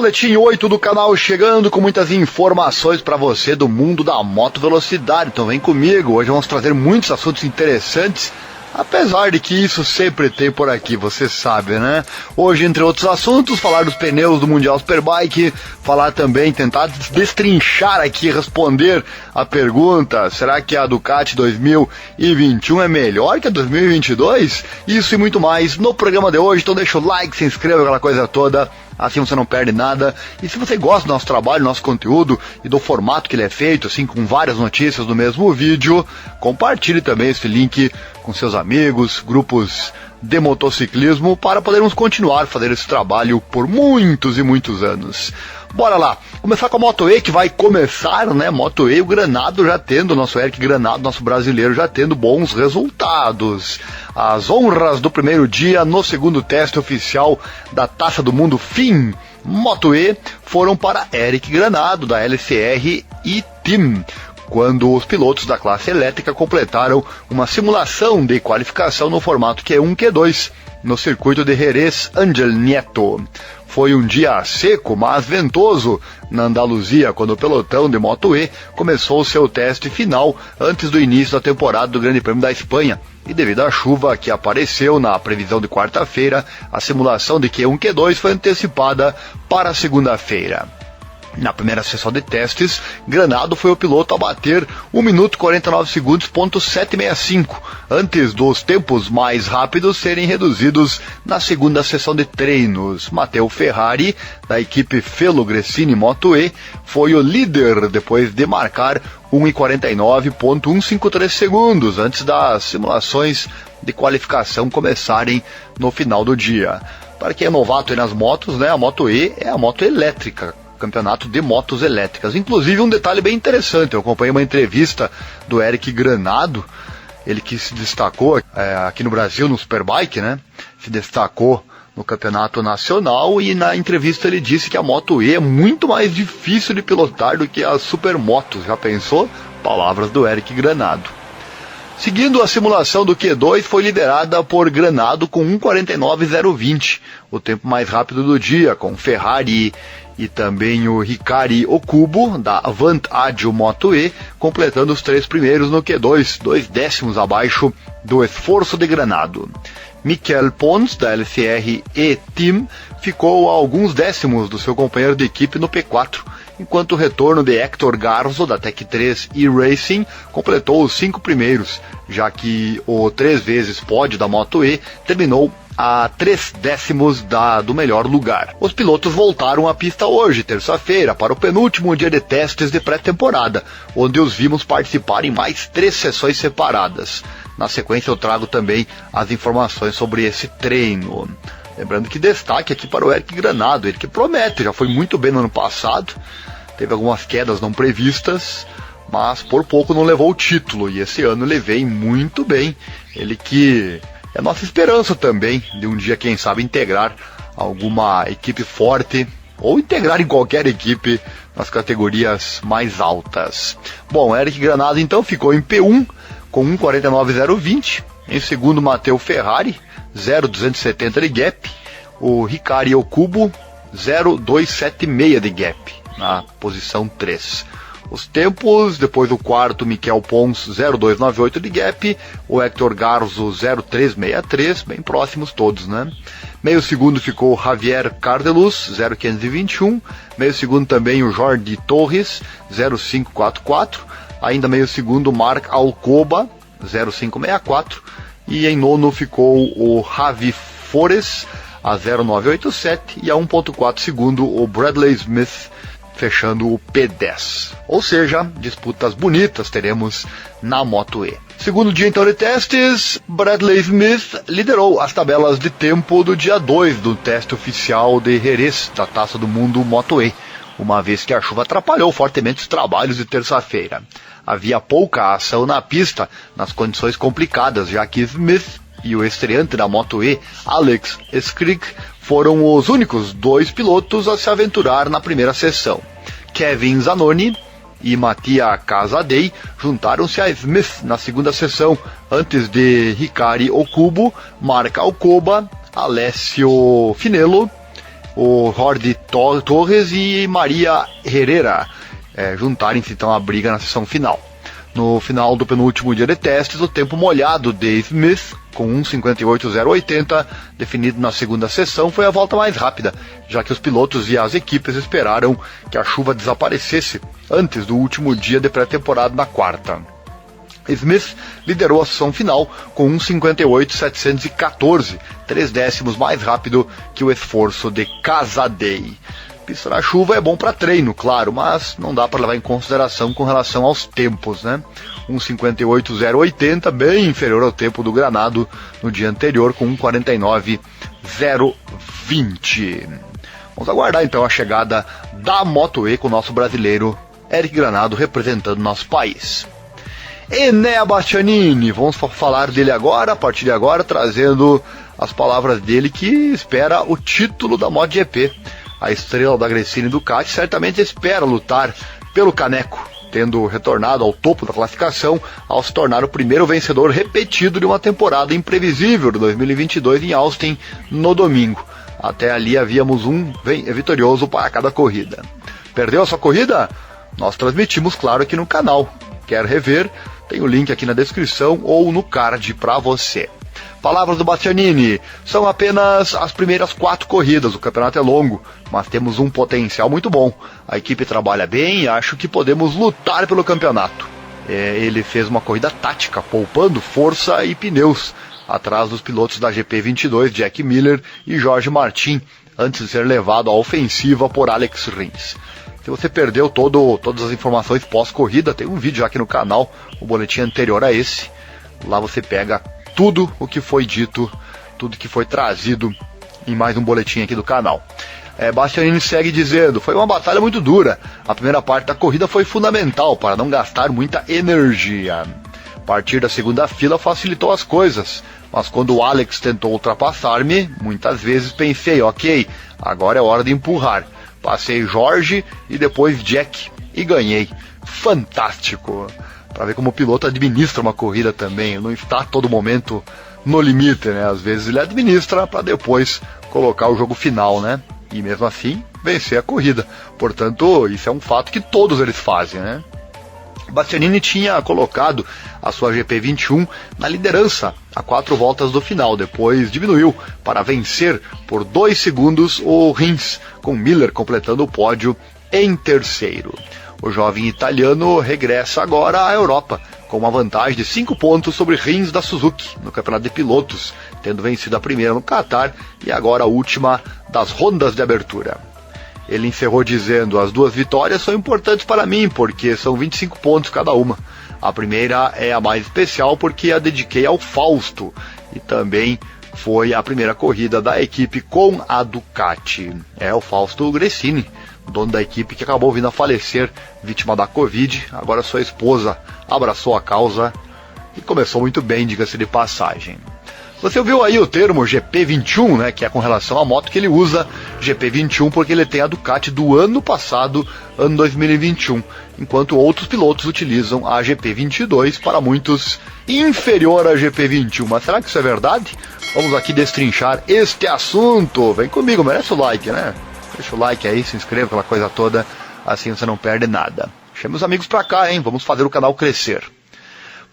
Boletim 8 do canal chegando com muitas informações para você do mundo da moto velocidade. Então vem comigo, hoje vamos trazer muitos assuntos interessantes, apesar de que isso sempre tem por aqui, você sabe, né? Hoje, entre outros assuntos, falar dos pneus do Mundial Superbike, falar também, tentar destrinchar aqui, responder a pergunta, será que a Ducati 2021 é melhor que a 2022? Isso e muito mais no programa de hoje, então deixa o like, se inscreva, aquela coisa toda. Assim você não perde nada. E se você gosta do nosso trabalho, do nosso conteúdo e do formato que ele é feito, assim, com várias notícias no mesmo vídeo, compartilhe também esse link com seus amigos, grupos de motociclismo, para podermos continuar a fazer esse trabalho por muitos e muitos anos. Bora lá, começar com a Moto E, que vai começar, né? Moto E, o Granado já tendo, o nosso Eric Granado, nosso brasileiro, já tendo bons resultados. As honras do primeiro dia no segundo teste oficial da Taça do Mundo FIM Moto E foram para Eric Granado, da LCR e Team, quando os pilotos da classe elétrica completaram uma simulação de qualificação no formato Q1 Q2 no circuito de Jerez Ángel Nieto. Foi um dia seco, mas ventoso na Andaluzia, quando o pelotão de Moto E começou o seu teste final antes do início da temporada do Grande Prêmio da Espanha. E devido à chuva que apareceu na previsão de quarta-feira, a simulação de Q1 Q2 foi antecipada para segunda-feira. Na primeira sessão de testes, Granado foi o piloto a bater 1 minuto 49 segundos, ponto 765, antes dos tempos mais rápidos serem reduzidos na segunda sessão de treinos. Matteo Ferrari, da equipe Felo Gresini Moto E, foi o líder depois de marcar 1:49.153 segundos, antes das simulações de qualificação começarem no final do dia. Para quem é novato aí nas motos, né, a Moto E é a moto elétrica, campeonato de motos elétricas. Inclusive um detalhe bem interessante, eu acompanhei uma entrevista do Eric Granado, ele que se destacou aqui no Brasil no Superbike, né? Se destacou no campeonato nacional, e na entrevista ele disse que a Moto E é muito mais difícil de pilotar do que as supermotos. Já pensou? Palavras do Eric Granado. Seguindo, a simulação do Q2 foi liderada por Granado com 1:49.020, o tempo mais rápido do dia, com Ferrari e também o Hikari Okubo, da Avant Adjo Moto E, completando os 3 primeiros no Q2, 2 décimos abaixo do esforço de Granado. Mikel Pons, da LCR e Team, ficou a alguns décimos do seu companheiro de equipe no P4, enquanto o retorno de Héctor Garzo, da Tech 3 e Racing, completou os 5 primeiros, já que o 3 vezes pódio da Moto E terminou a 3 décimos do melhor lugar. Os pilotos voltaram à pista hoje, terça-feira, para o penúltimo dia de testes de pré-temporada, onde os vimos participar em mais 3 sessões separadas. Na sequência eu trago também as informações sobre esse treino. Lembrando que destaque aqui para o Eric Granado, ele que promete, já foi muito bem no ano passado, teve algumas quedas não previstas, mas por pouco não levou o título, e esse ano ele vem muito bem. Ele que é nossa esperança também de um dia, quem sabe, integrar alguma equipe forte, ou integrar em qualquer equipe nas categorias mais altas. Bom, Eric Granado então ficou em P1 com 1:49.020, em segundo Matteo Ferrari, 0:270 de gap, o Hikari Okubo, 0:276 de gap, na posição 3. Os tempos, depois do quarto, Mikel Pons, 0:298 de gap, o Héctor Garzo, 0:363, bem próximos todos, né? Meio segundo ficou Javier Cardeluz, 0:521, meio segundo também o Jordi Torres, 0:544, ainda meio segundo Marc Alcoba, 0:564, e em nono ficou o Javi Fores, a 0:987, e a 1:4 segundo o Bradley Smith, fechando o P10. Ou seja, disputas bonitas teremos na Moto E. Segundo dia então de testes, Bradley Smith liderou as tabelas de tempo do dia 2 do teste oficial de Jerez da Taça do Mundo Moto E, uma vez que a chuva atrapalhou fortemente os trabalhos de terça-feira. Havia pouca ação na pista, nas condições complicadas, já que Smith e o estreante da Moto E, Alex Skrik, foram os únicos 2 pilotos a se aventurar na primeira sessão. Kevin Zanoni e Mattia Casadei juntaram-se a Smith na segunda sessão, antes de Hikari Okubo, Marc Alcoba, Alessio Finello o Jordi Torres e Maria Herrera juntarem-se então à briga na sessão final. No final do penúltimo dia de testes, o tempo molhado de Smith, com 1:58.080, definido na segunda sessão, foi a volta mais rápida, já que os pilotos e as equipes esperaram que a chuva desaparecesse antes do último dia de pré-temporada na quarta. Smith liderou a sessão final com 1:58.714, 3 décimos mais rápido que o esforço de Casadei. Pista na chuva é bom para treino, claro, mas não dá para levar em consideração com relação aos tempos, né? 1:58.080, bem inferior ao tempo do Granado no dia anterior, com 1:49.020. Vamos aguardar então a chegada da Moto E com o nosso brasileiro Eric Granado representando nosso país. Enea Bastianini, vamos falar dele agora, a partir de agora, trazendo as palavras dele que espera o título da MotoGP. A estrela da Gresini Ducati certamente espera lutar pelo caneco, tendo retornado ao topo da classificação ao se tornar o primeiro vencedor repetido de uma temporada imprevisível de 2022 em Austin no domingo. Até ali havíamos um vitorioso para cada corrida. Perdeu a sua corrida? Nós transmitimos, claro, aqui no canal. Quer rever? Tem o link aqui na descrição ou no card para você. Palavras do Bastianini, são apenas as primeiras 4 corridas, o campeonato é longo, mas temos um potencial muito bom. A equipe trabalha bem e acho que podemos lutar pelo campeonato. Ele fez uma corrida tática, poupando força e pneus, atrás dos pilotos da GP22, Jack Miller e Jorge Martin, antes de ser levado à ofensiva por Alex Rins. Se você perdeu todas as informações pós-corrida, tem um vídeo aqui no canal, o boletim anterior a esse. Lá você pega tudo o que foi dito, tudo que foi trazido em mais um boletim aqui do canal. Bastianini segue dizendo, foi uma batalha muito dura. A primeira parte da corrida foi fundamental para não gastar muita energia. Partir da segunda fila facilitou as coisas, mas quando o Alex tentou ultrapassar-me, muitas vezes pensei, ok, agora é hora de empurrar. Passei Jorge e depois Jack e ganhei. Fantástico! Para ver como o piloto administra uma corrida também, não está a todo momento no limite, né? Às vezes ele administra para depois colocar o jogo final, né? E mesmo assim vencer a corrida. Portanto, isso é um fato que todos eles fazem, né? Bastianini tinha colocado a sua GP21 na liderança a 4 voltas do final, depois diminuiu para vencer por 2 segundos o Rins, com Miller completando o pódio em terceiro. O jovem italiano regressa agora à Europa, com uma vantagem de 5 pontos sobre Rins da Suzuki, no campeonato de pilotos, tendo vencido a primeira no Qatar e agora a última das rondas de abertura. Ele encerrou dizendo, as 2 vitórias são importantes para mim, porque são 25 pontos cada uma. A primeira é a mais especial porque a dediquei ao Fausto, e também foi a primeira corrida da equipe com a Ducati. O Fausto Gresini, dono da equipe que acabou vindo a falecer, vítima da Covid. Agora sua esposa abraçou a causa e começou muito bem, diga-se de passagem. Você ouviu aí o termo GP21, né, que é com relação à moto que ele usa, GP21, porque ele tem a Ducati do ano passado, ano 2021, enquanto outros pilotos utilizam a GP22, para muitos inferior à GP21. Mas será que isso é verdade? Vamos aqui destrinchar este assunto. Vem comigo, merece o like, né? Deixa o like aí, se inscreva, aquela coisa toda, assim você não perde nada. Chame os amigos pra cá, hein? Vamos fazer o canal crescer.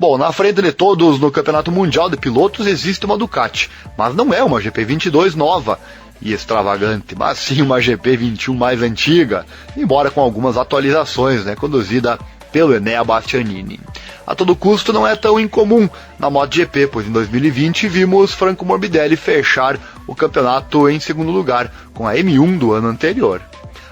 Bom, na frente de todos no Campeonato Mundial de Pilotos existe uma Ducati, mas não é uma GP22 nova e extravagante, mas sim uma GP21 mais antiga, embora com algumas atualizações, né, conduzida pelo Enea Bastianini. A todo custo não é tão incomum na MotoGP, pois em 2020 vimos Franco Morbidelli fechar o campeonato em segundo lugar, com a M1 do ano anterior.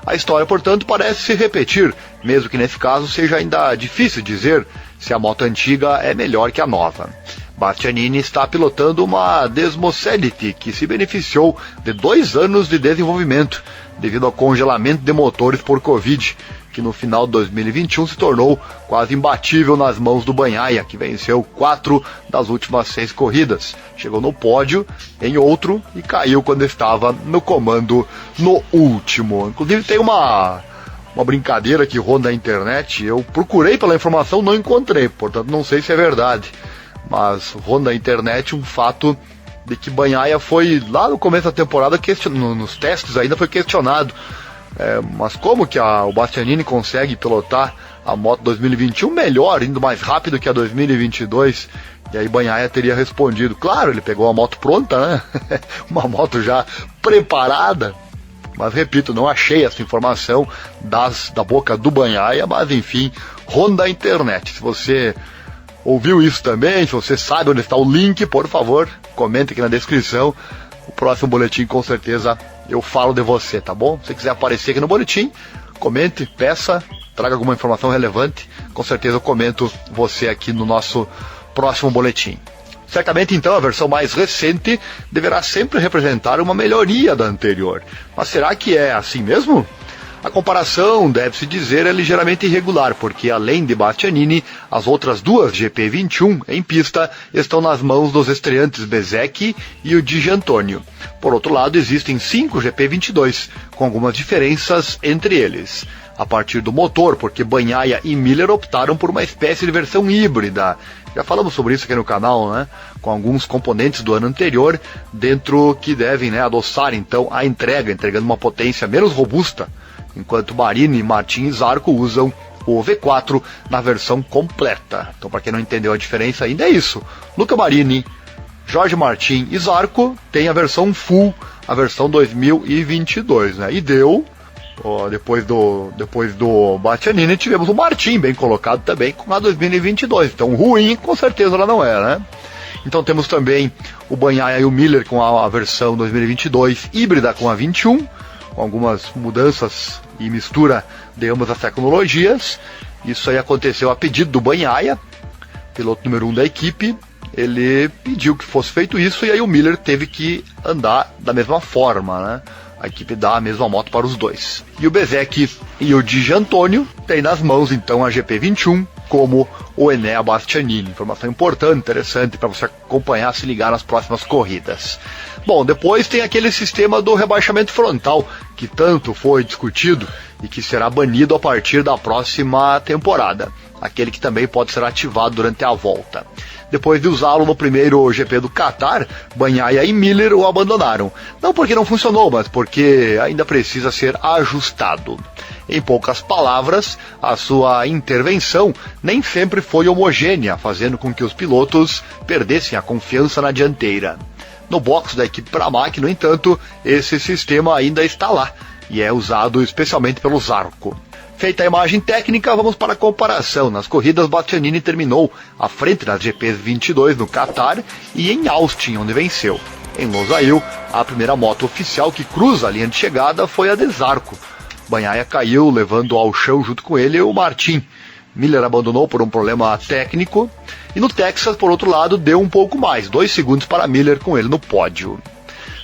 A história, portanto, parece se repetir, mesmo que nesse caso seja ainda difícil dizer se a moto antiga é melhor que a nova. Bastianini está pilotando uma Desmosedici que se beneficiou de 2 anos de desenvolvimento, devido ao congelamento de motores por Covid, que no final de 2021 se tornou quase imbatível nas mãos do Bagnaia, que venceu 4 das últimas 6 corridas. Chegou no pódio em outro e caiu quando estava no comando no último. Inclusive tem uma brincadeira que ronda a internet, eu procurei pela informação, não encontrei, portanto não sei se é verdade, mas ronda a internet um fato de que Bagnaia foi, lá no começo da temporada, nos testes ainda foi questionado. Mas como que o Bastianini consegue pilotar a moto 2021 melhor, indo mais rápido que a 2022? E aí Bagnaia teria respondido, claro, ele pegou a moto pronta, né? Uma moto já preparada. Mas repito, não achei essa informação da boca do Bagnaia, mas enfim, ronda a internet. Se você ouviu isso também, se você sabe onde está o link, por favor, comente aqui na descrição. O próximo boletim, com certeza, eu falo de você, tá bom? Se você quiser aparecer aqui no boletim, comente, peça, traga alguma informação relevante. Com certeza eu comento você aqui no nosso próximo boletim. Certamente, então, a versão mais recente deverá sempre representar uma melhoria da anterior. Mas será que é assim mesmo? A comparação, deve-se dizer, é ligeiramente irregular, porque além de Bastianini, as outras duas GP21 em pista estão nas mãos dos estreantes Bezzecchi e o Di Giannantonio. Por outro lado, existem 5 GP22, com algumas diferenças entre eles. A partir do motor, porque Bagnaia e Miller optaram por uma espécie de versão híbrida. Já falamos sobre isso aqui no canal, né? Com alguns componentes do ano anterior, dentro que devem, né, adoçar então a entregando uma potência menos robusta, enquanto Marini, Martin e Zarco usam o V4 na versão completa. Então, para quem não entendeu a diferença ainda, é isso. Luca Marini, Jorge Martin e Zarco tem a versão full, a versão 2022, né? E deu... Depois do Bastianini tivemos o Martin bem colocado também com a 2022, então ruim com certeza ela não é, né? Então temos também o Bagnaia e o Miller com a versão 2022 híbrida com a 21, com algumas mudanças e mistura de ambas as tecnologias. Isso aí aconteceu a pedido do Bagnaia, piloto número 1 da equipe. Ele pediu que fosse feito isso e aí o Miller teve que andar da mesma forma, né? A equipe dá a mesma moto para os dois. E o Bezzecchi e o Di Giannantonio têm nas mãos então a GP21 como o Enea Bastianini. Informação importante, interessante para você acompanhar, se ligar nas próximas corridas. Bom, depois tem aquele sistema do rebaixamento frontal que tanto foi discutido e que será banido a partir da próxima temporada. Aquele que também pode ser ativado durante a volta. Depois de usá-lo no primeiro GP do Qatar, Bagnaia e Miller o abandonaram. Não porque não funcionou, mas porque ainda precisa ser ajustado. Em poucas palavras, a sua intervenção nem sempre foi homogênea, fazendo com que os pilotos perdessem a confiança na dianteira. No box da equipe Pramac, no entanto, esse sistema ainda está lá e é usado especialmente pelo Zarco. Feita a imagem técnica, vamos para a comparação. Nas corridas, Bastianini terminou à frente das GPs 22 no Qatar e em Austin, onde venceu. Em Losail, a primeira moto oficial que cruza a linha de chegada foi a de Zarco. Bagnaia caiu, levando ao chão junto com ele o Martin. Miller abandonou por um problema técnico. E no Texas, por outro lado, deu um pouco mais, 2 segundos para Miller com ele no pódio.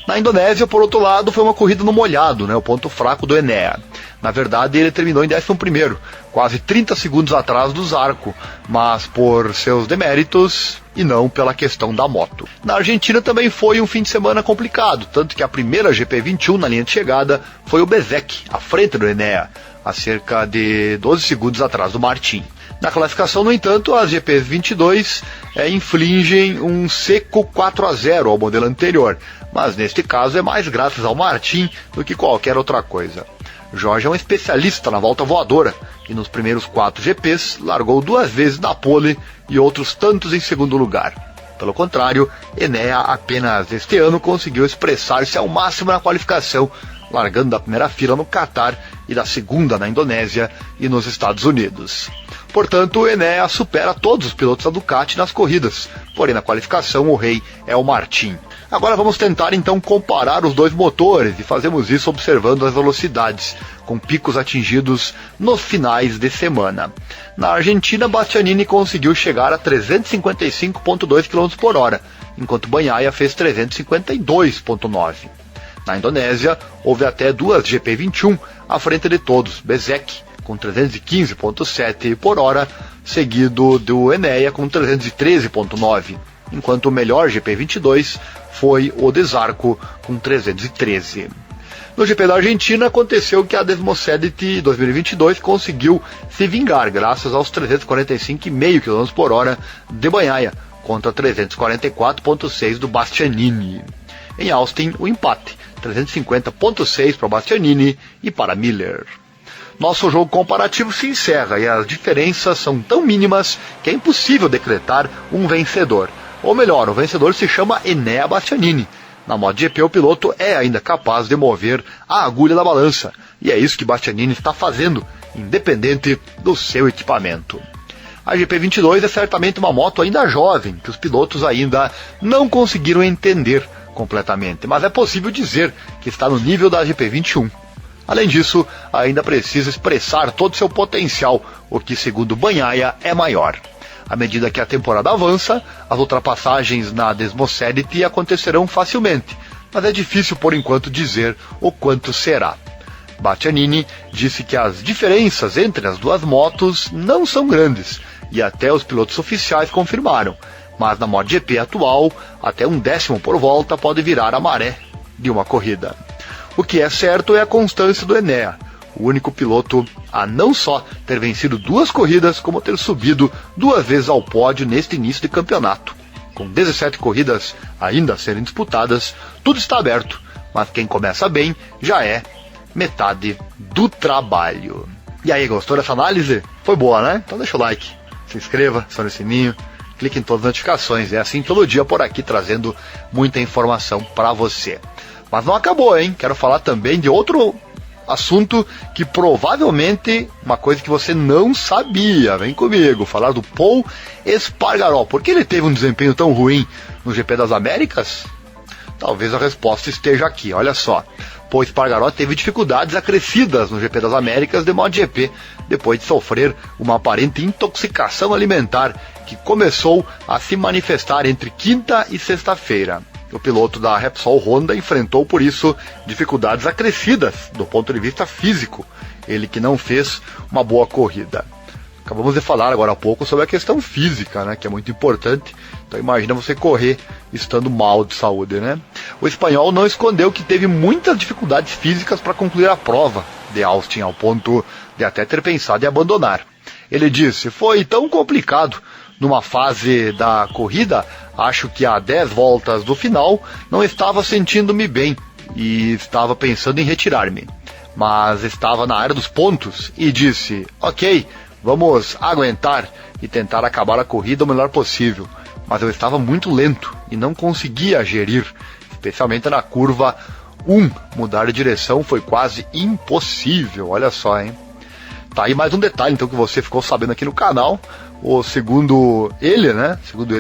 Na Indonésia, por outro lado, foi uma corrida no molhado, né, o ponto fraco do Enea. Na verdade, ele terminou em 11º, quase 30 segundos atrás do Zarco, mas por seus deméritos e não pela questão da moto. Na Argentina também foi um fim de semana complicado, tanto que a primeira GP21 na linha de chegada foi o Bezzecchi, à frente do Enea, a cerca de 12 segundos atrás do Martin. Na classificação, no entanto, as GPs 22 infligem um seco 4-0 ao modelo anterior, mas neste caso é mais graças ao Martin do que qualquer outra coisa. Jorge é um especialista na volta voadora e nos primeiros 4 GPs largou 2 vezes na pole e outros tantos em segundo lugar. Pelo contrário, Enea apenas este ano conseguiu expressar-se ao máximo na qualificação, largando da primeira fila no Qatar e da segunda na Indonésia e nos Estados Unidos. Portanto, o Enea supera todos os pilotos da Ducati nas corridas, porém na qualificação o rei é o Martin. Agora vamos tentar então comparar os dois motores e fazemos isso observando as velocidades, com picos atingidos nos finais de semana. Na Argentina, Bastianini conseguiu chegar a 355,2 km por hora, enquanto Bagnaia fez 352,9. Na Indonésia, houve até 2 GP21 à frente de todos, Bezzecchi com 315,7 por hora, seguido do Enea com 313,9, enquanto o melhor GP22 foi o de Zarco com 313. No GP da Argentina aconteceu que a Desmosedity 2022 conseguiu se vingar graças aos 345,5 km por hora de Bagnaia, contra 344,6 do Bastianini. Em Austin, o empate, 350,6 para o Bastianini e para Miller. Nosso jogo comparativo se encerra e as diferenças são tão mínimas que é impossível decretar um vencedor. Ou melhor, o vencedor se chama Enea Bastianini. Na MotoGP, o piloto é ainda capaz de mover a agulha da balança, e é isso que Bastianini está fazendo, independente do seu equipamento. A GP22 é certamente uma moto ainda jovem, que os pilotos ainda não conseguiram entender completamente, mas é possível dizer que está no nível da GP21. Além disso, ainda precisa expressar todo o seu potencial, o que, segundo Bagnaia, é maior. À medida que a temporada avança, as ultrapassagens na Desmosedity acontecerão facilmente, mas é difícil por enquanto dizer o quanto será. Bastianini disse que as diferenças entre as duas motos não são grandes, e até os pilotos oficiais confirmaram, mas na MotoGP atual, até 1/10 por volta pode virar a maré de uma corrida. O que é certo é a constância do Enea, o único piloto a não só ter vencido 2 corridas, como ter subido 2 vezes ao pódio neste início de campeonato. Com 17 corridas ainda a serem disputadas, tudo está aberto, mas quem começa bem já é metade do trabalho. E aí, gostou dessa análise? Foi boa, né? Então deixa o like, se inscreva, acione o sininho, clique em todas as notificações. É assim todo dia por aqui, trazendo muita informação para você. Mas não acabou, hein? Quero falar também de outro assunto que provavelmente uma coisa que você não sabia. Vem comigo, falar do Pol Espargaró. Por que ele teve um desempenho tão ruim no GP das Américas? Talvez a resposta esteja aqui, olha só. Pol Espargaró teve dificuldades acrescidas no GP das Américas de MotoGP, depois de sofrer uma aparente intoxicação alimentar que começou a se manifestar entre quinta e sexta-feira. O piloto da Repsol Honda enfrentou, por isso, dificuldades acrescidas do ponto de vista físico, ele que não fez uma boa corrida. Acabamos de falar agora há pouco sobre a questão física, né, que é muito importante. Então imagina você correr estando mal de saúde, né? O espanhol não escondeu que teve muitas dificuldades físicas para concluir a prova de Austin, ao ponto de até ter pensado em abandonar. Ele disse: foi tão complicado. Numa fase da corrida, acho que a 10 voltas do final, não estava sentindo-me bem e estava pensando em retirar-me. Mas estava na área dos pontos e disse: ok, vamos aguentar e tentar acabar a corrida o melhor possível. Mas eu estava muito lento e não conseguia gerir, especialmente na curva 1. Mudar de direção foi quase impossível, olha só, hein? Tá aí mais um detalhe então que você ficou sabendo aqui no canal. Segundo ele,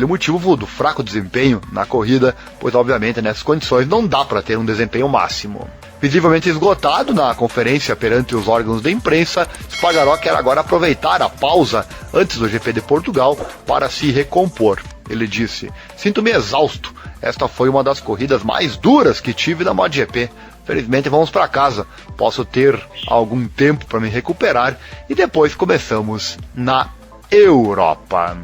o motivo do fraco desempenho na corrida, pois obviamente nessas condições não dá para ter um desempenho máximo. Visivelmente esgotado na conferência perante os órgãos de imprensa, Espargaró quer agora aproveitar a pausa antes do GP de Portugal para se recompor. Ele disse: sinto-me exausto, esta foi uma das corridas mais duras que tive na MotoGP. Felizmente vamos para casa, posso ter algum tempo para me recuperar e depois começamos na Europa.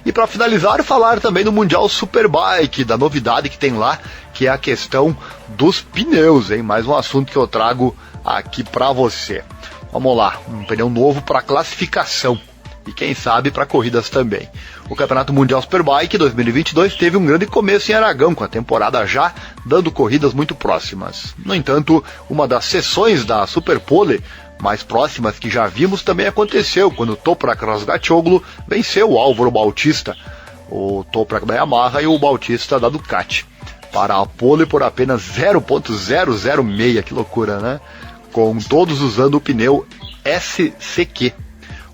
E para finalizar, falar também do Mundial Superbike, da novidade que tem lá, que é a questão dos pneus, hein? Mais um assunto que eu trago aqui para você. Vamos lá, um pneu novo para classificação e quem sabe para corridas também. O Campeonato Mundial Superbike 2022 teve um grande começo em Aragão, com a temporada já dando corridas muito próximas. No entanto, uma das sessões da Superpole mais próximas que já vimos também aconteceu quando o Toprak Razgatlioglu venceu o Álvaro Bautista, o Toprak da Yamaha e o Bautista da Ducati, para a pole por apenas 0.006, que loucura, né? Com todos usando o pneu SCQ.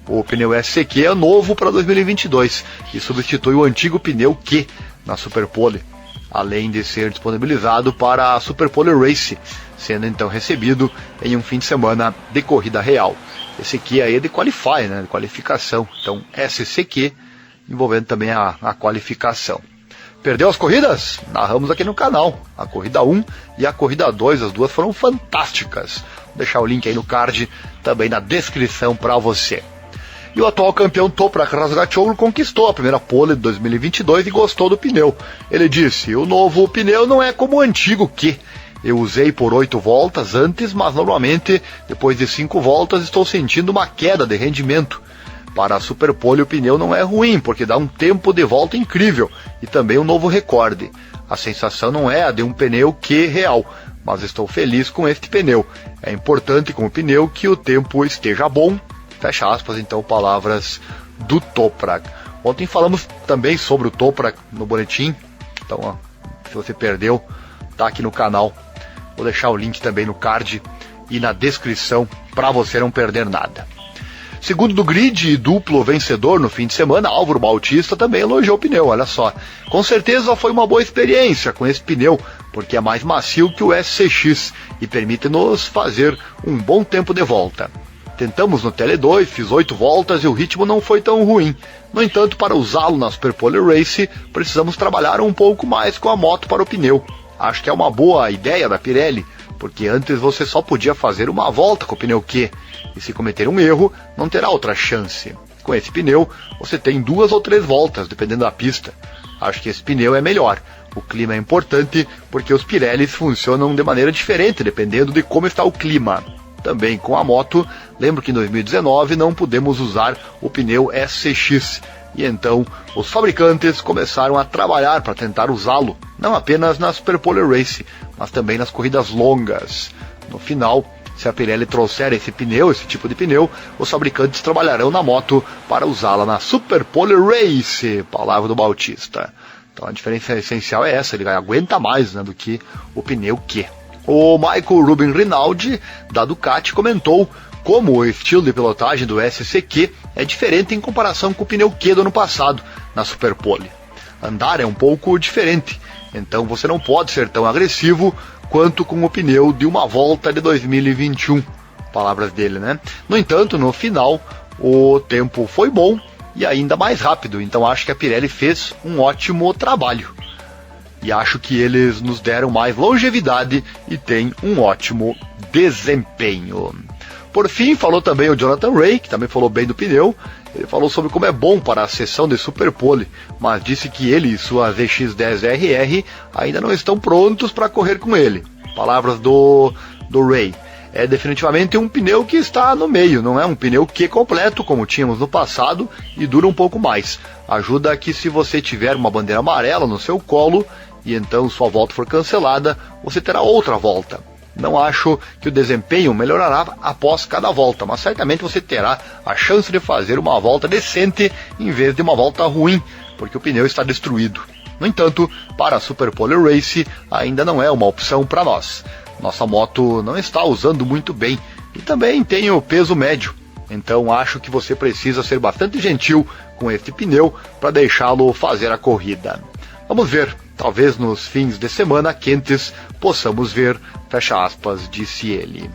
O pneu SCQ é novo para 2022 e substitui o antigo pneu Q na Superpole, além de ser disponibilizado para a Superpole Race, sendo então recebido em um fim de semana de corrida real. Esse aqui aí é de Qualify, né, de qualificação. Então SCQ envolvendo também a qualificação. Perdeu as corridas? Narramos aqui no canal. A corrida 1 e a corrida 2, as duas foram fantásticas. Vou deixar o link aí no card, também na descrição para você. E o atual campeão Toprak Razgatlioglu conquistou a primeira pole de 2022 e gostou do pneu. Ele disse: o novo pneu não é como o antigo que eu usei por 8 voltas antes, mas normalmente depois de 5 voltas estou sentindo uma queda de rendimento. Para a Superpole o pneu não é ruim, porque dá um tempo de volta incrível e também um novo recorde. A sensação não é a de um pneu Q real, mas estou feliz com este pneu. É importante com o pneu que o tempo esteja bom. Fecha aspas, então, palavras do Toprak. Ontem falamos também sobre o Toprak no boletim, então ó, se você perdeu, tá aqui no canal. Vou deixar o link também no card e na descrição para você não perder nada. Segundo do grid e duplo vencedor no fim de semana, Álvaro Bautista também elogiou o pneu, olha só. Com certeza foi uma boa experiência com esse pneu, porque é mais macio que o SCX e permite-nos fazer um bom tempo de volta. Tentamos no Tele2, fiz 8 voltas e o ritmo não foi tão ruim. No entanto, para usá-lo na Superpole Race, precisamos trabalhar um pouco mais com a moto para o pneu. Acho que é uma boa ideia da Pirelli, porque antes você só podia fazer uma volta com o pneu Q, e se cometer um erro, não terá outra chance. Com esse pneu, você tem 2 ou 3 voltas, dependendo da pista. Acho que esse pneu é melhor. O clima é importante, porque os Pirellis funcionam de maneira diferente, dependendo de como está o clima. Também com a moto, lembro que em 2019 não pudemos usar o pneu SCX, e então os fabricantes começaram a trabalhar para tentar usá-lo, não apenas na Superpole Race, mas também nas corridas longas. No final, se a Pirelli trouxer esse tipo de pneu, os fabricantes trabalharão na moto para usá-la na Superpole Race, palavra do Bautista. Então a diferença essencial é essa, ele aguenta mais, né, do que o pneu Q. O Michael Ruben Rinaldi, da Ducati, comentou como o estilo de pilotagem do SCQ é diferente em comparação com o pneu Q do ano passado, na Superpole. Andar é um pouco diferente, então você não pode ser tão agressivo quanto com o pneu de uma volta de 2021. Palavras dele, né? No entanto, no final, o tempo foi bom e ainda mais rápido, então acho que a Pirelli fez um ótimo trabalho. E acho que eles nos deram mais longevidade e tem um ótimo desempenho. Por fim, falou também o Jonathan Rea, que também falou bem do pneu. Ele falou sobre como é bom para a sessão de Superpole, mas disse que ele e sua ZX-10RR ainda não estão prontos para correr com ele. Palavras do Rea. É definitivamente um pneu que está no meio, não é um pneu Q completo como tínhamos no passado e dura um pouco mais. Ajuda que se você tiver uma bandeira amarela no seu colo e então sua volta for cancelada, você terá outra volta. Não acho que o desempenho melhorará após cada volta, mas certamente você terá a chance de fazer uma volta decente em vez de uma volta ruim, porque o pneu está destruído. No entanto, para a Superpole Race ainda não é uma opção para nós. Nossa moto não está usando muito bem e também tem o peso médio, então acho que você precisa ser bastante gentil com este pneu para deixá-lo fazer a corrida. Vamos ver, talvez nos fins de semana quentes possamos ver, fecha aspas, disse ele.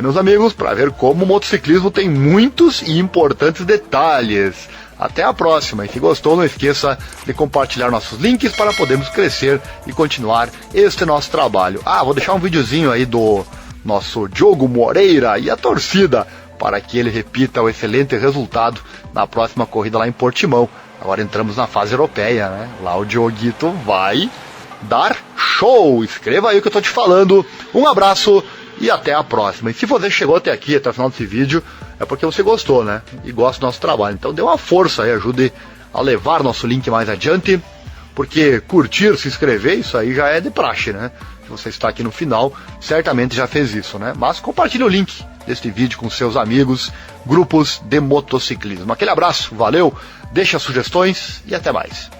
Meus amigos, para ver como o motociclismo tem muitos e importantes detalhes. Até a próxima, e se gostou, não esqueça de compartilhar nossos links para podermos crescer e continuar este nosso trabalho. Vou deixar um videozinho aí do nosso Diogo Moreira e a torcida para que ele repita o excelente resultado na próxima corrida lá em Portimão. Agora entramos na fase europeia, né? Lá o Dioguito vai dar show. Escreva aí o que eu tô te falando. Um abraço e até a próxima. E se você chegou até aqui, até o final desse vídeo, é porque você gostou, né? E gosta do nosso trabalho. Então dê uma força aí, ajude a levar nosso link mais adiante, porque curtir, se inscrever, isso aí já é de praxe, né? Se você está aqui no final, certamente já fez isso, né? Mas compartilhe o link deste vídeo com seus amigos, grupos de motociclismo. Aquele abraço, valeu, deixa sugestões e até mais.